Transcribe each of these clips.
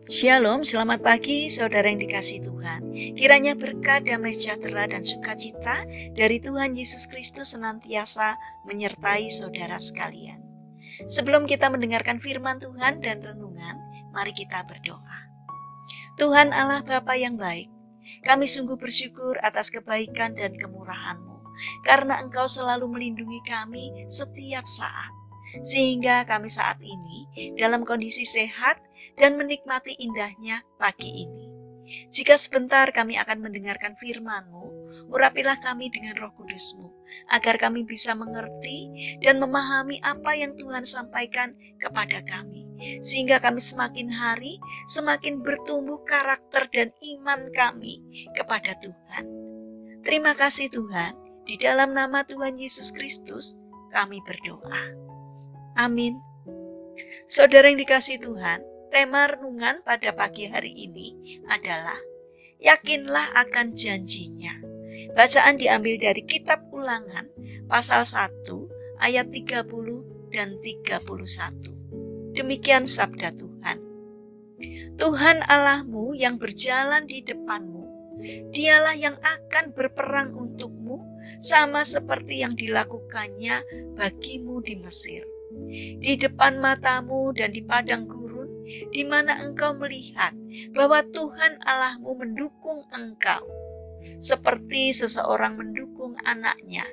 Shalom, selamat pagi saudara yang dikasihi Tuhan. Kiranya berkat, damai sejahtera dan sukacita dari Tuhan Yesus Kristus senantiasa menyertai saudara sekalian. Sebelum kita mendengarkan firman Tuhan dan renungan, mari kita berdoa. Tuhan Allah Bapa yang baik, kami sungguh bersyukur atas kebaikan dan kemurahan-Mu, karena Engkau selalu melindungi kami setiap saat, sehingga kami saat ini dalam kondisi sehat dan menikmati indahnya pagi ini. Jika sebentar kami akan mendengarkan firman-Mu, urapilah kami dengan Roh Kudus-Mu, agar kami bisa mengerti dan memahami apa yang Tuhan sampaikan kepada kami, sehingga kami semakin hari semakin bertumbuh karakter dan iman kami kepada Tuhan. Terima kasih Tuhan, di dalam nama Tuhan Yesus Kristus kami berdoa. Amin. Saudara yang dikasihi Tuhan, tema renungan pada pagi hari ini adalah yakinlah akan janjinya. Bacaan diambil dari kitab Ulangan pasal 1 ayat 30 dan 31. Demikian sabda Tuhan. Tuhan Allahmu yang berjalan di depanmu, Dialah yang akan berperang untukmu sama seperti yang dilakukannya bagimu di Mesir. Di depan matamu dan di padang gurun, di mana engkau melihat bahwa Tuhan Allahmu mendukung engkau, seperti seseorang mendukung anaknya,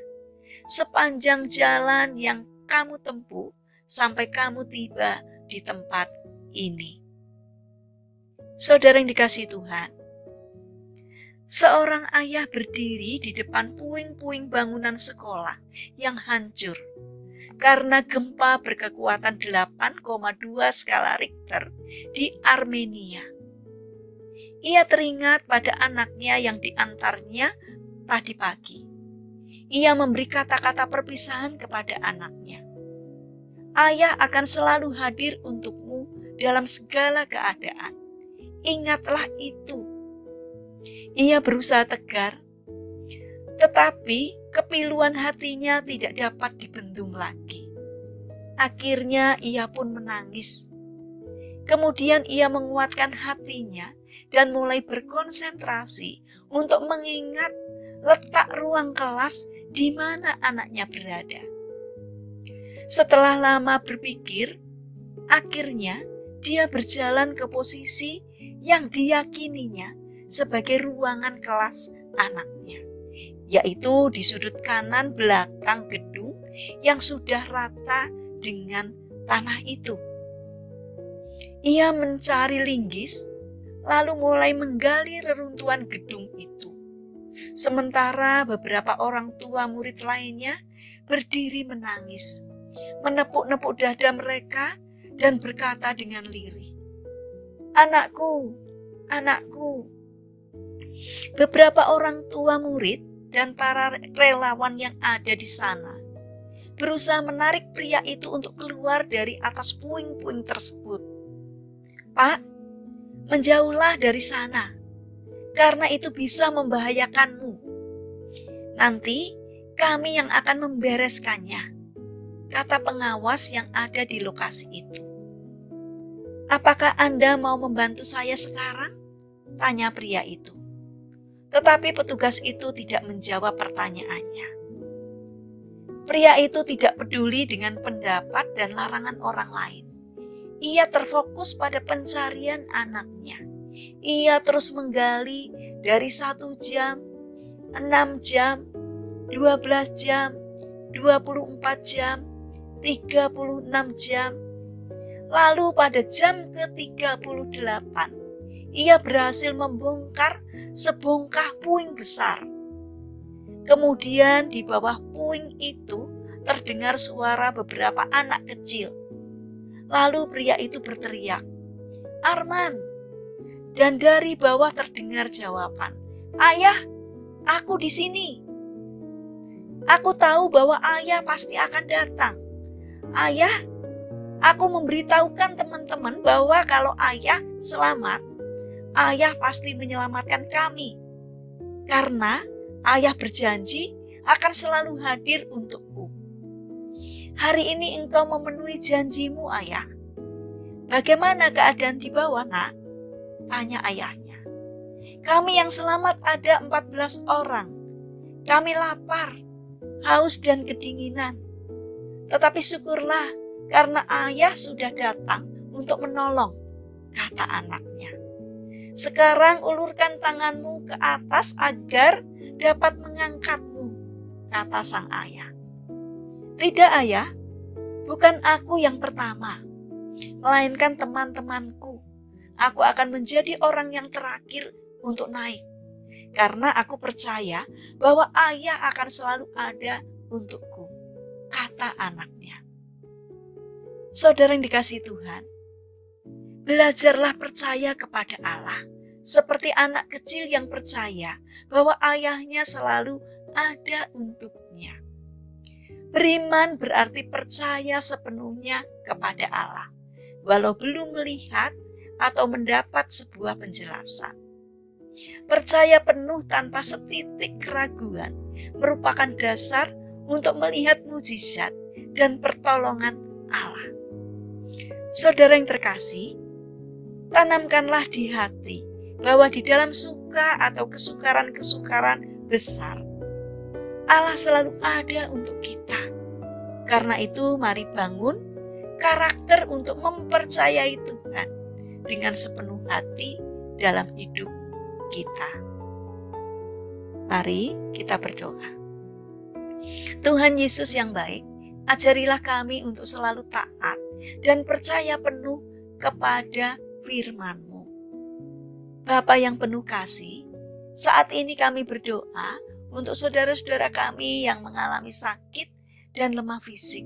sepanjang jalan yang kamu tempuh sampai kamu tiba di tempat ini. Saudara yang dikasihi Tuhan, seorang ayah berdiri di depan puing-puing bangunan sekolah yang hancur karena gempa berkekuatan 8,2 skala Richter di Armenia. Ia teringat pada anaknya yang diantarnya tadi pagi. Ia memberi kata-kata perpisahan kepada anaknya. Ayah akan selalu hadir untukmu dalam segala keadaan. Ingatlah itu. Ia berusaha tegar, tetapi kepiluan hatinya tidak dapat dibendung lagi. Akhirnya ia pun menangis. Kemudian ia menguatkan hatinya dan mulai berkonsentrasi untuk mengingat letak ruang kelas di mana anaknya berada. Setelah lama berpikir, akhirnya dia berjalan ke posisi yang diyakininya sebagai ruangan kelas anaknya, yaitu di sudut kanan belakang gedung yang sudah rata dengan tanah itu. Ia mencari linggis, lalu mulai menggali reruntuhan gedung itu. Sementara beberapa orang tua murid lainnya berdiri menangis, menepuk-nepuk dada mereka dan berkata dengan lirih, "Anakku, anakku." Beberapa orang tua murid dan para relawan yang ada di sana berusaha menarik pria itu untuk keluar dari atas puing-puing tersebut. "Pak, menjauhlah dari sana, karena itu bisa membahayakanmu. Nanti kami yang akan membereskannya," kata pengawas yang ada di lokasi itu. "Apakah Anda mau membantu saya sekarang?" tanya pria itu. Tetapi petugas itu tidak menjawab pertanyaannya. Pria itu tidak peduli dengan pendapat dan larangan orang lain. Ia terfokus pada pencarian anaknya. Ia terus menggali dari 1 jam, 6 jam, 12 jam, 24 jam, 36 jam. Lalu pada jam ke-38, ia berhasil membongkar sebongkah puing besar. Kemudian di bawah puing itu terdengar suara beberapa anak kecil. Lalu pria itu berteriak, "Arman!" Dan dari bawah terdengar jawaban, "Ayah, aku di sini. Aku tahu bahwa ayah pasti akan datang. Ayah, aku memberitahukan teman-teman bahwa kalau ayah selamat, ayah pasti menyelamatkan kami. Karena ayah berjanji akan selalu hadir untukku. Hari ini engkau memenuhi janjimu, ayah. Bagaimana keadaan di bawah, nak?" tanya ayahnya. Kami yang selamat ada 14 orang. Kami lapar, haus dan kedinginan. Tetapi syukurlah karena ayah sudah datang untuk menolong, kata anaknya. Sekarang ulurkan tanganmu ke atas agar dapat mengangkatmu, kata sang ayah. Tidak ayah, bukan aku yang pertama, melainkan teman-temanku. Aku akan menjadi orang yang terakhir untuk naik, karena aku percaya bahwa ayah akan selalu ada untukku, kata anaknya. Saudara yang dikasihi Tuhan, belajarlah percaya kepada Allah, seperti anak kecil yang percaya bahwa ayahnya selalu ada untuknya. Beriman berarti percaya sepenuhnya kepada Allah, walau belum melihat atau mendapat sebuah penjelasan. Percaya penuh tanpa setitik keraguan merupakan dasar untuk melihat mujizat dan pertolongan Allah. Saudara yang terkasih, tanamkanlah di hati bahwa di dalam suka atau kesukaran-kesukaran besar, Allah selalu ada untuk kita. Karena itu mari bangun karakter untuk mempercayai Tuhan dengan sepenuh hati dalam hidup kita. Mari kita berdoa. Tuhan Yesus yang baik, ajarilah kami untuk selalu taat dan percaya penuh kepada firman-Mu. Bapa yang penuh kasih, saat ini kami berdoa untuk saudara-saudara kami yang mengalami sakit dan lemah fisik.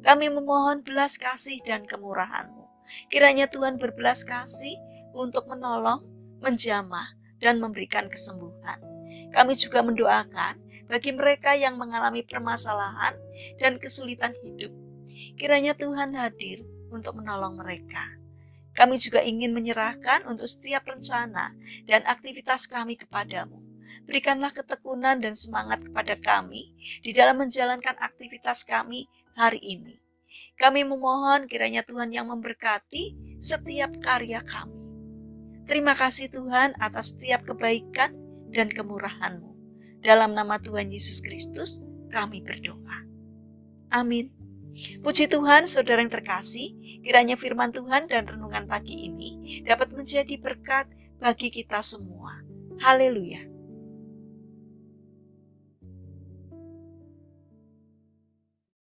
Kami memohon belas kasih dan kemurahan-Mu. Kiranya Tuhan berbelas kasih untuk menolong, menjamah, dan memberikan kesembuhan. Kami juga mendoakan bagi mereka yang mengalami permasalahan dan kesulitan hidup. Kiranya Tuhan hadir untuk menolong mereka. Kami juga ingin menyerahkan untuk setiap rencana dan aktivitas kami kepadamu. Berikanlah ketekunan dan semangat kepada kami di dalam menjalankan aktivitas kami hari ini. Kami memohon kiranya Tuhan yang memberkati setiap karya kami. Terima kasih Tuhan atas setiap kebaikan dan kemurahan-Mu. Dalam nama Tuhan Yesus Kristus kami berdoa. Amin. Puji Tuhan, saudara yang terkasih, kiranya firman Tuhan dan renungan pagi ini dapat menjadi berkat bagi kita semua. Haleluya.